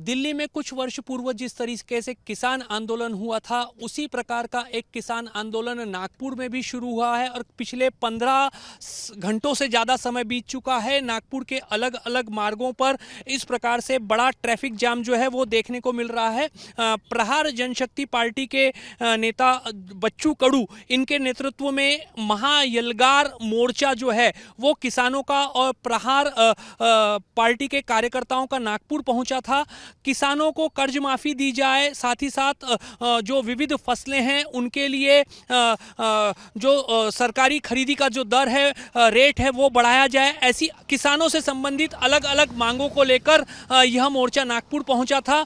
दिल्ली में कुछ वर्ष पूर्व जिस तरीके से किसान आंदोलन हुआ था, उसी प्रकार का एक किसान आंदोलन नागपुर में भी शुरू हुआ है और पिछले 15 घंटों से ज़्यादा समय बीत चुका है। नागपुर के अलग अलग मार्गों पर इस प्रकार से बड़ा ट्रैफिक जाम जो है वो देखने को मिल रहा है। प्रहार जनशक्ति पार्टी के नेता बच्चू कडू, इनके नेतृत्व में महायलगार मोर्चा जो है वो किसानों का और प्रहार पार्टी के कार्यकर्ताओं का नागपुर पहुंचा था। किसानों को कर्ज माफ़ी दी जाए, साथ ही साथ जो विविध फसलें हैं उनके लिए जो सरकारी खरीदी का जो दर है, रेट है, वो बढ़ाया जाए। ऐसी किसानों से संबंधित अलग अलग मांगों को लेकर यह मोर्चा नागपुर पहुंचा था।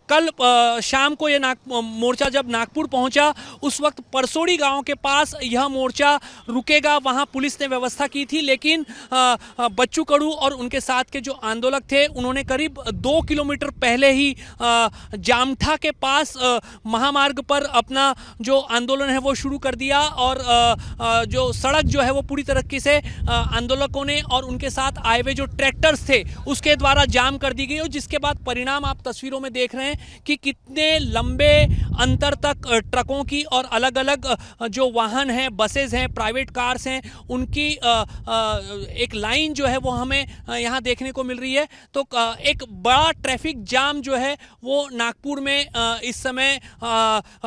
कल शाम को यह मोर्चा जब नागपुर पहुंचा, उस वक्त परसोड़ी गांव के पास यह मोर्चा रुकेगा, वहां पुलिस ने व्यवस्था की थी। लेकिन बच्चू कडू और उनके साथ के जो आंदोलक थे, उन्होंने करीब 2 किलोमीटर पहले ही जामठा के पास महामार्ग पर अपना जो आंदोलन है वो शुरू कर दिया और जो सड़क जो है वो पूरी तरीके से आंदोलकों ने और उनके साथ आए हुए जो ट्रैक्टर्स थे उसके द्वारा जाम कर दी गई। और जिसके बाद परिणाम आप तस्वीरों में देख रहे हैं कि कितने लंबे अंतर तक ट्रकों की और अलग अलग जो वाहन हैं, बसेज हैं, प्राइवेट कार्स हैं, उनकी एक लाइन जो है वो हमें यहाँ देखने को मिल रही है। तो एक बड़ा ट्रैफिक जाम जो है वो नागपुर में इस समय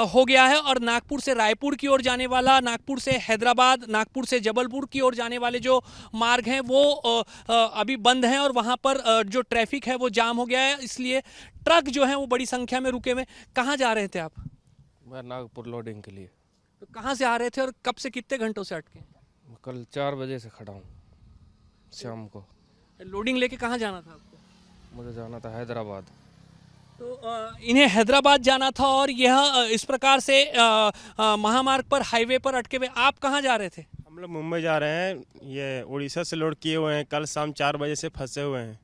हो गया है और नागपुर से रायपुर की ओर जाने वाला, नागपुर से हैदराबाद, नागपुर से जबलपुर की ओर जाने वाले जो मार्ग हैं वो अभी बंद हैं और वहाँ पर जो ट्रैफिक है वो जाम हो गया है। इसलिए ट्रक जो है वो बड़ी संख्या में रुके हुए। कहाँ जा रहे थे आप? मैं नागपुर लोडिंग के लिए। तो कहाँ से आ रहे थे और कब से कितने घंटों से अटके? कल 4 बजे से खड़ा हूँ शाम को। लोडिंग लेके कहाँ जाना था आपको? मुझे जाना था हैदराबाद। तो इन्हें हैदराबाद जाना था और यह इस प्रकार से महामार्ग पर, हाईवे पर अटके हुए। आप कहाँ जा रहे थे? हम लोग मुंबई जा रहे हैं। ये उड़ीसा से लोड किए हुए हैं, कल शाम 4 बजे से फंसे हुए हैं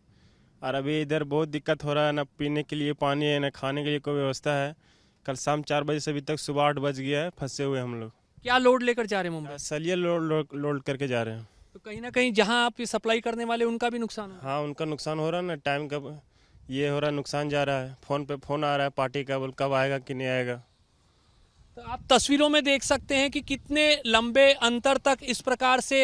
और अभी इधर बहुत दिक्कत हो रहा है, ना पीने के लिए पानी है, ना खाने के लिए कोई व्यवस्था है। कल शाम 4 बजे से अभी तक सुबह 8 बज गया है, फंसे हुए हम लोग। क्या लोड लेकर जा रहे हैं मुंबई? सलिए लोड करके जा रहे हैं। तो कहीं ना कहीं जहां आप सप्लाई करने वाले उनका भी नुकसान हो? हाँ, उनका नुकसान हो रहा है ना, टाइम का ये हो रहा है, नुकसान जा रहा है। फ़ोन पे फ़ोन आ रहा है पार्टी का, बोल कब आएगा कि नहीं आएगा। तो आप तस्वीरों में देख सकते हैं कि कितने लंबे अंतर तक इस प्रकार से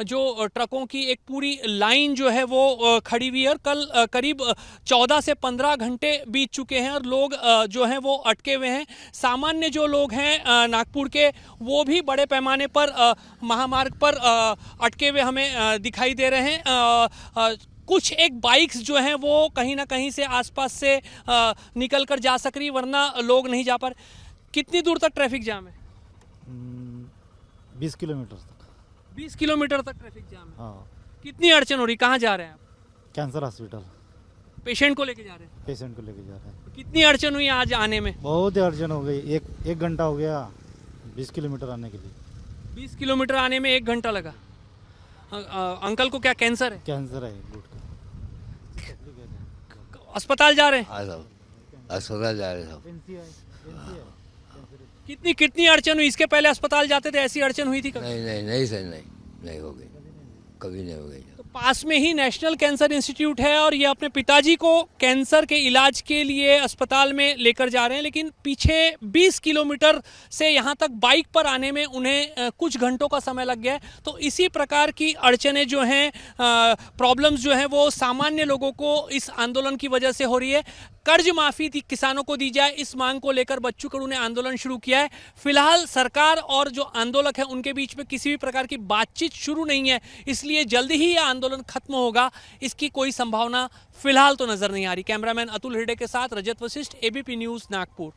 जो ट्रकों की एक पूरी लाइन जो है वो खड़ी हुई है। और कल करीब 14 से 15 घंटे बीत चुके हैं और लोग जो हैं वो अटके हुए हैं। सामान्य जो लोग हैं नागपुर के, वो भी बड़े पैमाने पर महामार्ग पर अटके हुए हमें दिखाई दे रहे हैं। कुछ एक बाइक्स जो हैं वो कहीं ना कहीं से आसपास से निकल कर जा सक रही, वरना लोग नहीं जा पा रहे। कितनी दूर तक ट्रैफिक जाम है? 20 किलोमीटर तक। 20 किलोमीटर तक ट्रैफिक जाम है। हाँ। कितनी अड़चन हो रही? कहाँ जा रहे हैं आप? Cancer hospital. पेशेंट को लेके जा रहे हैं? पेशेंट को लेके जा रहे हैं। कितनी अड़चन हुई आज आने में? बहुत अर्जन हो गई। एक घंटा हो गया 20 किलोमीटर आने के लिए। 20 किलोमीटर आने में 1 घंटा लगा। अंकल को क्या कैंसर है? कैंसर है गुट का। अस्पताल जा रहे हैं? हाँ सब अस्पताल जा रहे सब। कितनी अड़चन हुई? इसके पहले अस्पताल जाते थे, ऐसी अड़चन हुई थी कभी? नहीं सर, नहीं हो गई, कभी नहीं हो गई। तो पास में ही नेशनल कैंसर इंस्टीट्यूट है और ये अपने पिताजी को कैंसर के इलाज के लिए अस्पताल में लेकर जा रहे हैं। लेकिन पीछे 20 किलोमीटर से यहाँ तक बाइक पर आने में उन्हें कुछ घंटों का समय लग गया है। तो इसी प्रकार की अड़चनें जो हैं, प्रॉब्लम्स जो हैं, वो सामान्य लोगों को इस आंदोलन की वजह से हो रही है। कर्ज माफ़ी किसानों को दी जाए, इस मांग को लेकर बच्चू कडू ने आंदोलन शुरू किया है। फिलहाल सरकार और जो आंदोलक हैं उनके बीच में किसी भी प्रकार की बातचीत शुरू नहीं है, इसलिए जल्दी ही यह आंदोलन खत्म होगा, इसकी कोई संभावना फिलहाल तो नजर नहीं आ रही। कैमरामैन अतुल हिरडे के साथ रजत वशिष्ठ, एबीपी न्यूज़, नागपुर।